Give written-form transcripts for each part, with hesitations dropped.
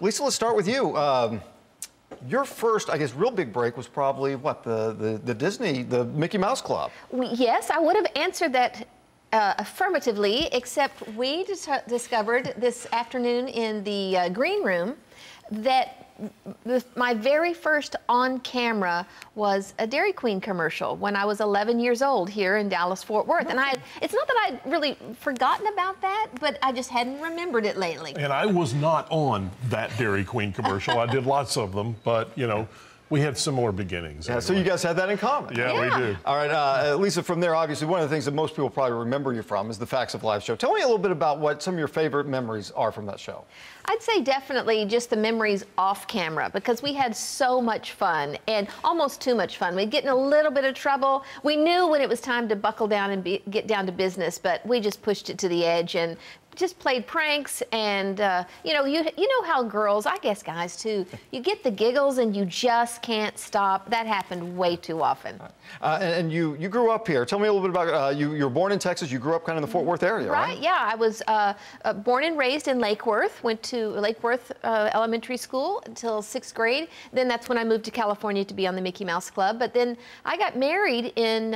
Lisa, let's start with you. Your first, I guess, real big break was probably, what, the Disney, the Mickey Mouse Club? Yes, I would have answered that affirmatively, except we discovered this afternoon in the green room that my very first on camera was a Dairy Queen commercial when I was 11 years old here in Dallas-Fort Worth. And it's not that I'd really forgotten about that, but I just hadn't remembered it lately. And I was not on that Dairy Queen commercial. I did lots of them, but, you know, we had similar beginnings. Yeah, anyway. So you guys had that in common. Yeah, we do. All right, Lisa, from there, obviously, one of the things that most people probably remember you from is the Facts of Life show. Tell me a little bit about what some of your favorite memories are from that show. I'd say definitely just the memories off camera, because we had so much fun, and almost too much fun. We'd get in a little bit of trouble. We knew when it was time to buckle down and get down to business, but we just pushed it to the edge and just played pranks. And you know how girls, I guess guys too, you get the giggles and you just can't stop. That happened way too often. And you grew up here. Tell me a little bit about you were born in Texas. You grew up kind of in the Fort Worth area, right? Yeah, I was born and raised in Lake Worth. Went to Lake Worth Elementary School until 6th grade. Then that's when I moved to California to be on the Mickey Mouse Club. But then I got married in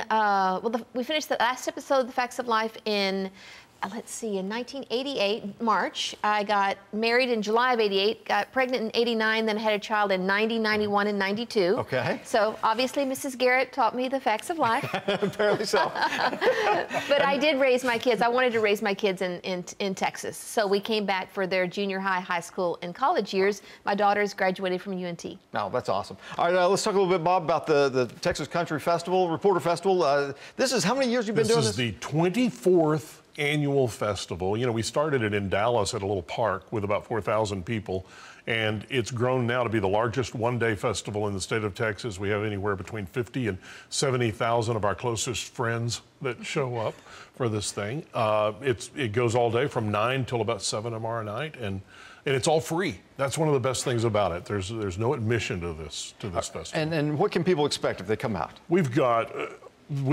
we finished the last episode of The Facts of Life in let's see, in 1988, March. I got married in July of 88, got pregnant in 89, then had a child in 90, 91, and 92. Okay. So obviously Mrs. Garrett taught me the facts of life. Apparently so. But I did raise my kids. I wanted to raise my kids in Texas. So we came back for their junior high, high school, and college years. My daughters graduated from UNT. No, that's awesome. All right, let's talk a little bit, Bob, about the Texas Country Festival, Reporter Festival. This is how many years you've been doing this? This is the 24th annual festival. You know, we started it in Dallas at a little park with about 4,000 people, and it's grown now to be the largest one-day festival in the state of Texas. We have anywhere between 50 and 70,000 of our closest friends that show up for this thing. It goes all day from 9 till about 7 tomorrow night, and it's all free. That's one of the best things about it. There's no admission to this festival. And what can people expect if they come out? We've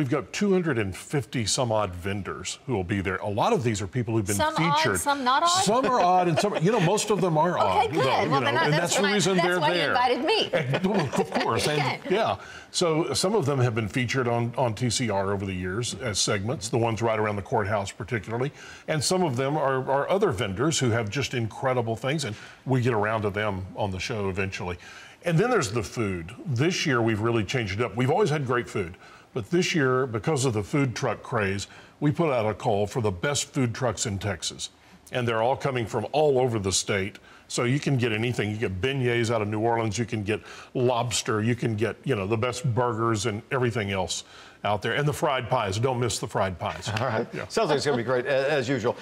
got 250 some odd vendors who will be there. A lot of these are people who've been featured. Odd, some not odd? Some are odd and some, most of them are odd. Okay, good. Though, and that's the reason they're there. That's why you invited me. Well, of course. Okay. And, yeah. So some of them have been featured on TCR over the years as segments, the ones right around the courthouse particularly. And some of them are other vendors who have just incredible things, and we get around to them on the show eventually. And then there's the food. This year we've really changed it up. We've always had great food. But this year, because of the food truck craze, we put out a call for the best food trucks in Texas. And they're all coming from all over the state. So you can get anything. You get beignets out of New Orleans. You can get lobster. You can get, the best burgers and everything else out there. And the fried pies. Don't miss the fried pies. All right. Yeah. Sounds like it's going to be great, as usual.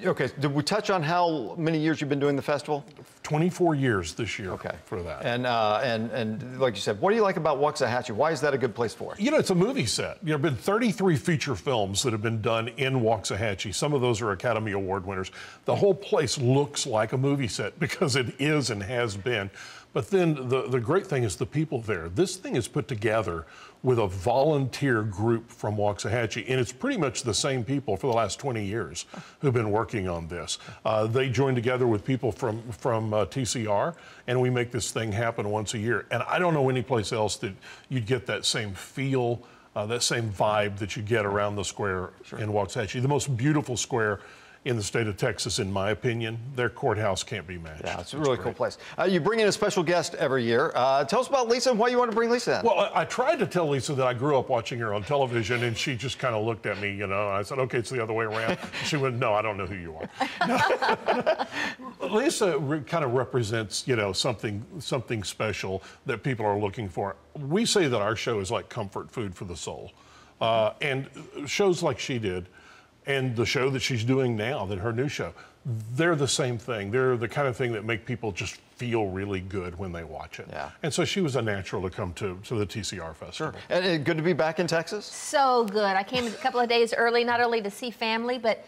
Okay, did we touch on how many years you've been doing the festival? 24 years this year for that. And like you said, what do you like about Waxahachie? Why is that a good place for it? It's a movie set. There have been 33 feature films that have been done in Waxahachie. Some of those are Academy Award winners. The whole place looks like a movie set because it is and has been. But then the great thing is the people there. This thing is put together with a volunteer group from Waxahachie, and it's pretty much the same people for the last 20 years who've been working on this. They join together with people from TCR, and we make this thing happen once a year. And I don't know any place else that you'd get that same feel, that same vibe that you get around the square in Waxahachie. The most beautiful square in the state of Texas, in my opinion. Their courthouse can't be matched. Yeah, it's a really cool place. You bring in a special guest every year. Tell us about Lisa and why you want to bring Lisa in. Well, I tried to tell Lisa that I grew up watching her on television, and she just kind of looked at me, I said, okay, it's the other way around. She went, no, I don't know who you are. Lisa kind of represents, something special that people are looking for. We say that our show is like comfort food for the soul. And shows like she did, and the show that she's doing now, her new show, they're the same thing. They're the kind of thing that make people just feel really good when they watch it. Yeah. And so she was a natural to come to the TCR Festival. Sure. And good to be back in Texas? So good. I came a couple of days early, not only to see family, but,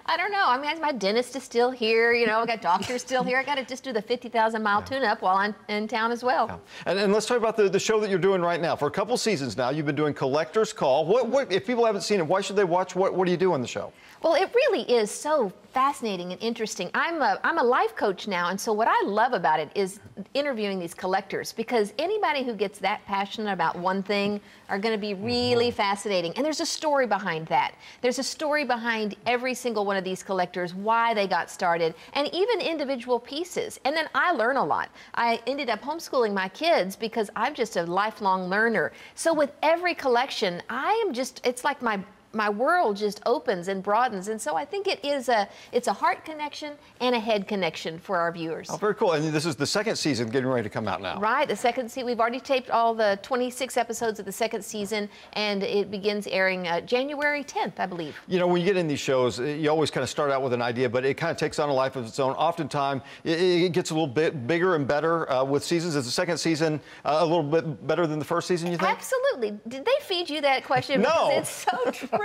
I don't know. I mean, my dentist is still here. I got doctors still here. I got to just do the 50,000-mile tune-up while I'm in town as well. Yeah. And let's talk about the show that you're doing right now. For a couple seasons now, you've been doing Collector's Call. What if people haven't seen it, why should they watch? What do you do on the show? Well, it really is so fascinating and interesting. I'm a life coach now, and so what I love about it is interviewing these collectors, because anybody who gets that passionate about one thing are going to be really fascinating. And there's a story behind that. There's a story behind every single one of these collectors, why they got started, and even individual pieces. And then I learn a lot. I ended up homeschooling my kids because I'm just a lifelong learner. So with every collection, it's like my world just opens and broadens. And so I think it's a heart connection and a head connection for our viewers. Oh, very cool. And this is the second season getting ready to come out now. Right, the second season. We've already taped all the 26 episodes of the second season, and it begins airing January 10th, I believe. You know, when you get in these shows, you always kind of start out with an idea, but it kind of takes on a life of its own. Oftentimes, it gets a little bit bigger and better with seasons. Is the second season a little bit better than the first season, you think? Absolutely. Did they feed you that question? No. Because it's so true.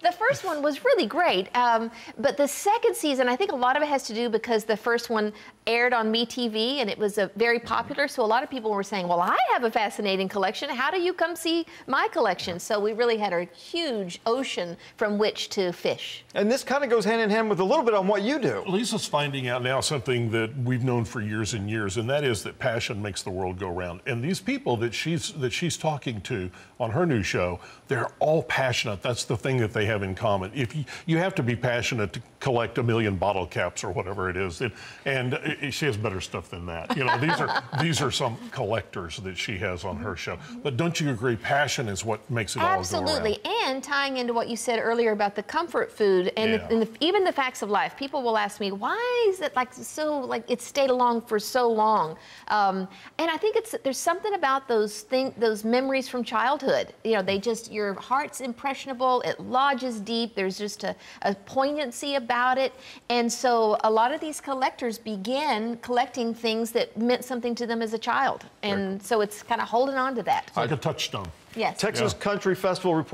The first one was really great, but the second season, I think a lot of it has to do because the first one aired on MeTV, and it was very popular, so a lot of people were saying, well, I have a fascinating collection. How do you come see my collection? So we really had a huge ocean from which to fish. And this kind of goes hand in hand with a little bit on what you do. Lisa's finding out now something that we've known for years and years, and that is that passion makes the world go round. And these people that she's talking to on her new show, they're all passionate. That's the thing that they have in common. If you have to be passionate to collect 1 million bottle caps or whatever it is, and she has better stuff than that. You know, these are some collectors that she has on her show. But don't you agree? Passion is what makes it all go around. Absolutely, and tying into what you said earlier about the comfort food and even the facts of life. People will ask me, why is it it stayed along for so long? And I think there's something about those memories from childhood. You know, your heart's impressionable. It lodges deep. There's just a poignancy about it. And so a lot of these collectors began collecting things that meant something to them as a child. And so it's kind of holding on to that. It's like a touchstone. Yes. Texas Country Festival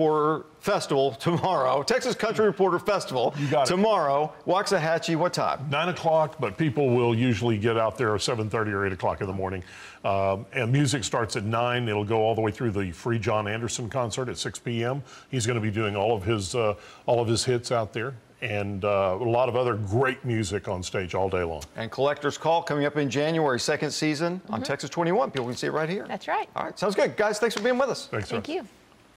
tomorrow. Texas Country Reporter Festival tomorrow. Waxahachie, what time? 9 o'clock, but people will usually get out there at 7:30 or 8 o'clock in the morning. And music starts at 9. It'll go all the way through the free John Anderson concert at 6 p.m. He's going to be doing all of his hits out there, and a lot of other great music on stage all day long. And Collector's Call coming up in January, second season on Texas 21. People can see it right here. That's right. All right, sounds good. Guys, thanks for being with us. Thanks, Thank you.